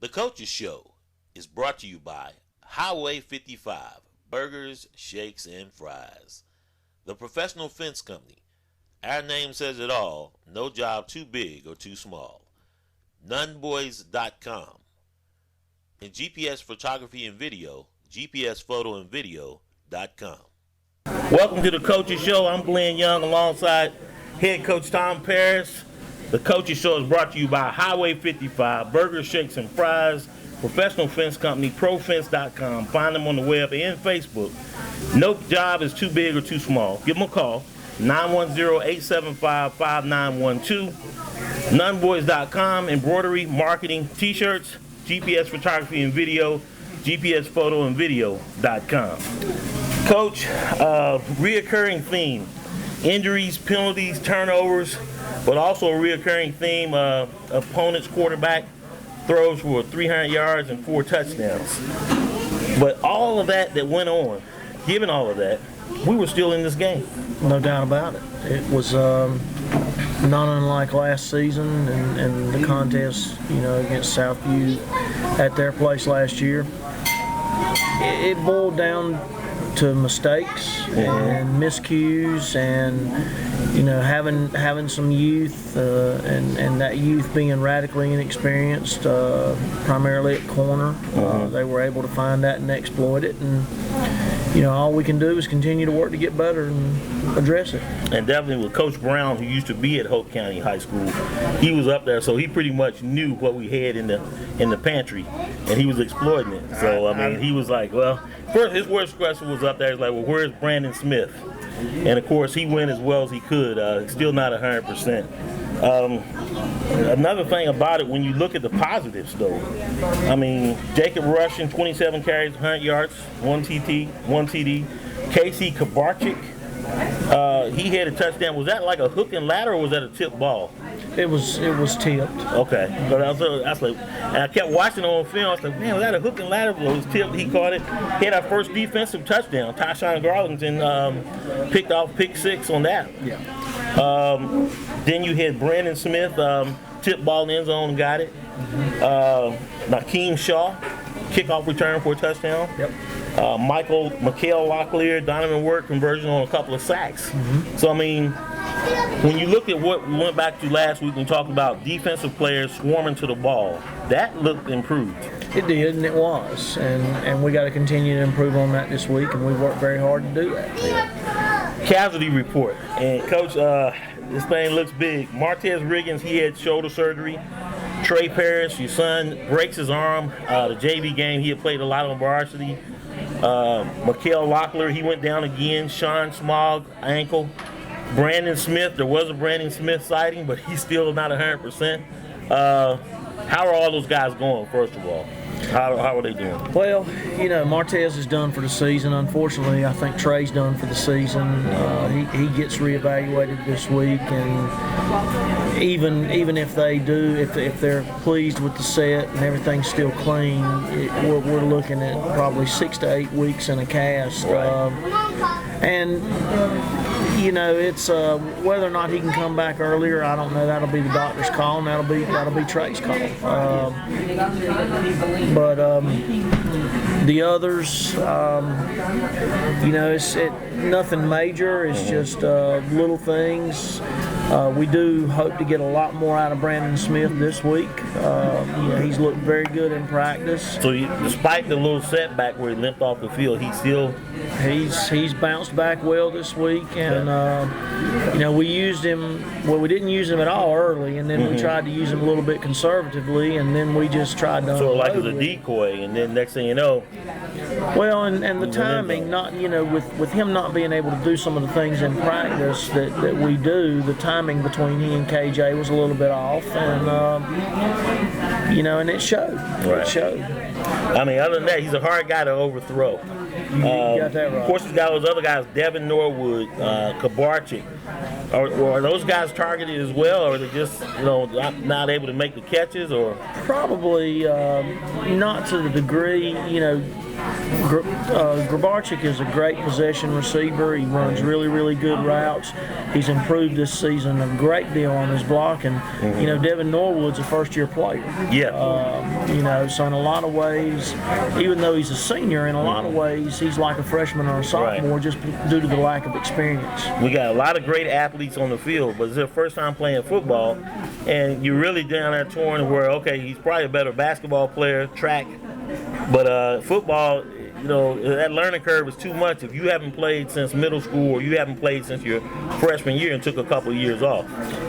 The Coaches Show is brought to you by Highway 55, Burgers, Shakes, and Fries. The Professional Fence Company. Our name says it all. No job too big or too small. Nunboys.com. And GPS Photography and Video, GPSPhotoandVideo.com. Welcome to the Coaches Show. I'm Glenn Young alongside Head Coach Tom Paris. The Coaches Show is brought to you by Highway 55, Burgers, Shakes, and Fries, Professional Fence Company, ProFence.com. Find them on the web and Facebook. No job is too big or too small. Give them a call, 910-875-5912. Nunboys.com, embroidery, marketing, t-shirts, GPS Photography and Video, GPSPhotoandVideo.com. Coach, reoccurring theme, injuries, penalties, turnovers, but also a reoccurring theme, opponent's quarterback throws for 300 yards and 4 touchdowns. But all of that went on, given all of that, we were still in this game. No doubt about it. It was not unlike last season and the contest, against Southview at their place last year. It boiled down to mistakes and miscues and having some youth and that youth being radically inexperienced, primarily at corner. They were able to find that and exploit it, and all we can do is continue to work to get better and address it. And definitely with Coach Brown, who used to be at Hope County High School, he was up there, so he pretty much knew what we had in the pantry, and he was exploiting it. So he was like, well, first his worst question was up there. He's like, well, where's Brandon Smith? And of course, he went as well as he could. Still not 100%. Another thing about it, when you look at the positives, though, Jacob Russian, 27 carries, 100 yards, 1 TD. Casey Kabarchik, he had a touchdown. Was that like a hook and ladder, or was that a tip ball? It was tipped. Okay. So and I kept watching on film. I was like, man, was that a hook and ladder? It was tipped. He caught it. He had our first defensive touchdown. Tyshawn Garlington picked off pick 6 on that. Yeah. Then you had Brandon Smith, tip ball in the end zone and got it. Nakeem Shaw, kickoff return for a touchdown. Yep. Mikael Locklear, Donovan Word conversion on a couple of sacks. So, when you look at what we went back to last week and talked about defensive players swarming to the ball, that looked improved. It did, and it was. And we got to continue to improve on that this week, and we worked very hard to do that. Yeah. Casualty report. And, Coach, this thing looks big. Martez Riggins, he had shoulder surgery. Trey Paris, your son, breaks his arm. The JV game, he had played a lot on varsity. Mikael Locklear, he went down again. Sean Smog, ankle. Brandon Smith, there was a Brandon Smith sighting, but he's still not 100%. How are all those guys going, first of all? How are they doing? Well, Martez is done for the season. Unfortunately, I think Trey's done for the season. He gets reevaluated this week, and even if they do, if they're pleased with the set and everything's still clean, we're looking at probably 6 to 8 weeks in a cast. Right. It's whether or not he can come back earlier, I don't know. That'll be the doctor's call, and that'll be Trey's call. But the others, it's nothing major. It's just little things. We do hope to get a lot more out of Brandon Smith this week. He's looked very good in practice. So despite the little setback where he limped off the field, he's bounced back well this week, and we used him. Well, we didn't use him at all early, and then we tried to use him a little bit conservatively, and then we just tried to. So like as a decoy, and then next thing you know. Well, and the timing, not with him not being able to do some of the things in practice that we do, the timing between he and KJ was a little bit off, and and it showed. Right. It showed. Other than that, he's a hard guy to overthrow. You got that right. Of course, he's got those other guys, Devin Norwood, Kabarchik. Are those guys targeted as well, or are they just not able to make the catches? Or probably not to the degree. Grabarczyk is a great possession receiver. He runs really, really good routes. He's improved this season a great deal on his blocking. You know, Devin Norwood's a first-year player. Yeah. You know, so in a lot of ways, even though he's a senior, in a lot of ways, he's like a freshman or a sophomore just due to the lack of experience. We got a lot of great athletes on the field, but it's their first time playing football, and you're really down there torn where, okay, he's probably a better basketball player, track, but football, you know, that learning curve is too much if you haven't played since middle school or you haven't played since your freshman year and took a couple of years off.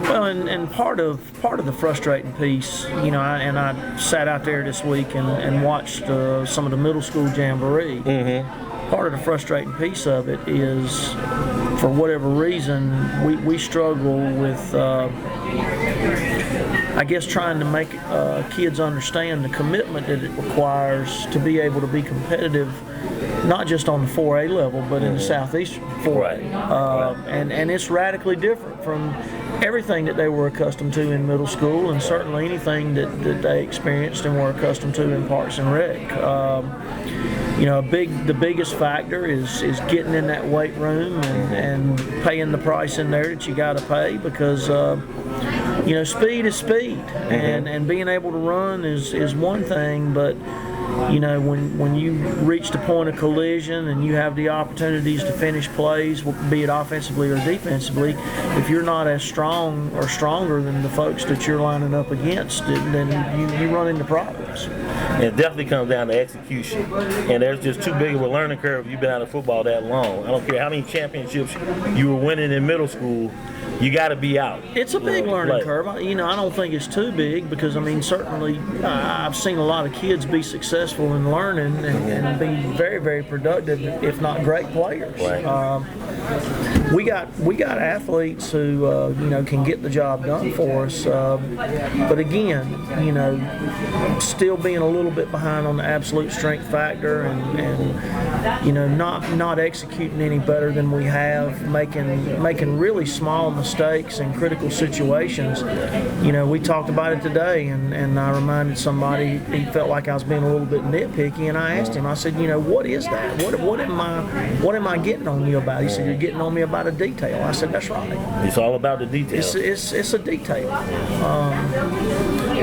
Well, and part of the frustrating piece, you know, I sat out there this week and watched some of the middle school jamboree. Part of the frustrating piece of it is, for whatever reason, we struggle with, I guess, trying to make kids understand the commitment that it requires to be able to be competitive, not just on the 4A level, but in the Southeastern 4A. And it's radically different from everything that they were accustomed to in middle school, and certainly anything that they experienced and were accustomed to in Parks and Rec. You know, the biggest factor is getting in that weight room and paying the price in there that you got to pay, because you know, speed is speed, and being able to run is one thing, but you know, when you reach the point of collision and you have the opportunities to finish plays, be it offensively or defensively, if you're not as strong or stronger than the folks that you're lining up against, then you run into problems. It definitely comes down to execution, and there's just too big of a learning curve if you've been out of football that long. I don't care how many championships you were winning in middle school, you got to be out. It's a big learning curve. You know, I don't think it's too big, because I mean, certainly I've seen a lot of kids be successful in learning and be very, very productive, if not great players. We got athletes who you know, can get the job done for us, but again, you know, still being a little bit behind on the absolute strength factor, and you know, not executing any better than we have, making really small mistakes in critical situations. You know, we talked about it today, and I reminded somebody, he felt like I was being a little bit nitpicky, and I asked him, I said, you know, what is that? What am I getting on you about? He said, you're getting on me about a detail. I said, that's right. It's all about the details. It's a detail.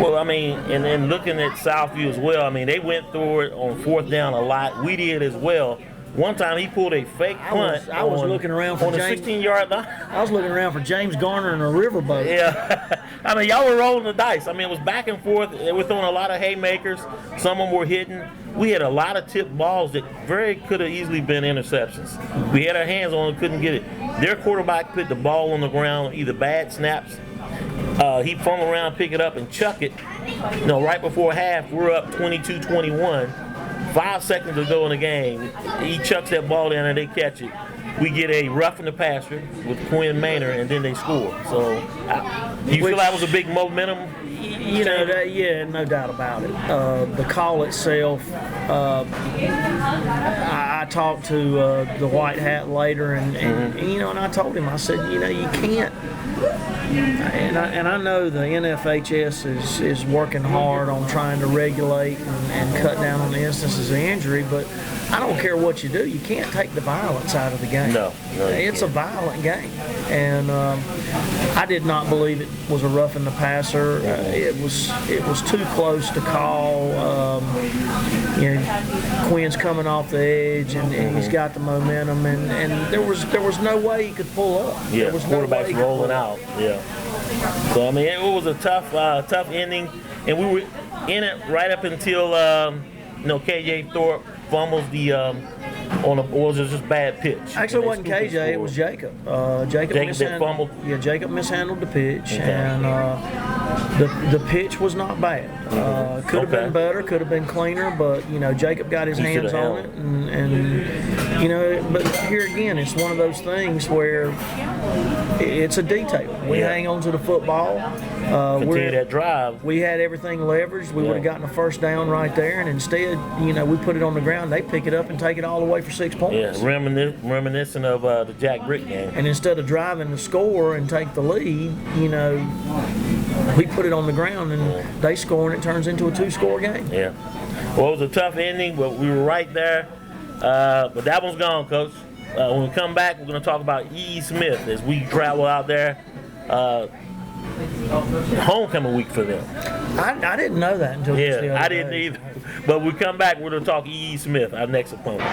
Well, I mean, and then looking at Southview as well, I mean, they went through it on fourth down a lot. We did as well. One time he pulled a fake punt. I was looking around for on James, the 16-yard line. I was looking around for James Garner in a riverboat. Yeah. I mean, y'all were rolling the dice. I mean, it was back and forth. They were throwing a lot of haymakers. Some of them were hitting. We had a lot of tipped balls that very could have easily been interceptions. We had our hands on it, couldn't get it. Their quarterback put the ball on the ground, either bad snaps. He fumbled around, pick it up, and chuck it. You know, right before half, we're up 22-21. 5 seconds to go in the game. He chucks that ball down and they catch it. We get a roughing the passer with Quinn Maynard, and then they score. So, you feel that was a big momentum? You know, yeah, no doubt about it. The call itself, I talked to the White Hat later, and you know, and I told him, I said, you know, you can't. And I know the NFHS is working hard on trying to regulate and cut down on the instances of injury, but I don't care what you do, you can't take the violence out of the game. No, it's a violent game, and I did not believe it was a roughing the passer. It was too close to call. You know, Quinn's coming off the edge, and he's got the momentum, and there was no way he could pull up. Yeah, there was quarterback's rolling out. Yeah. So I mean, it was a tough ending, and we were in it right up until you know, KJ Thorpe fumbles the was it just bad pitch? Actually, it wasn't KJ. It was Jacob. Jacob fumbled. Yeah, Jacob mishandled the pitch, Okay. and the pitch was not bad. Could have been better, could have been cleaner, but you know, Jacob got his hands on it, and you know, but here again, it's one of those things where it's a detail. We hang on to the football. Continue that drive. We had everything leveraged. We would have gotten a first down right there, and instead, you know, we put it on the ground. They pick it up and take it all the way for 6 points. Yeah, reminiscent of the Jack Brick game. And instead of driving to score and take the lead, you know, we put it on the ground and they score, and it turns into a 2-score game. Yeah. Well, it was a tough ending, but we were right there. But that one's gone, Coach. When we come back, we're going to talk about E.E. Smith as we travel out there. Homecoming week for them. I didn't know that until just the Yeah, other I didn't day. either. But we come back, we're going to talk E.E. Smith, our next opponent.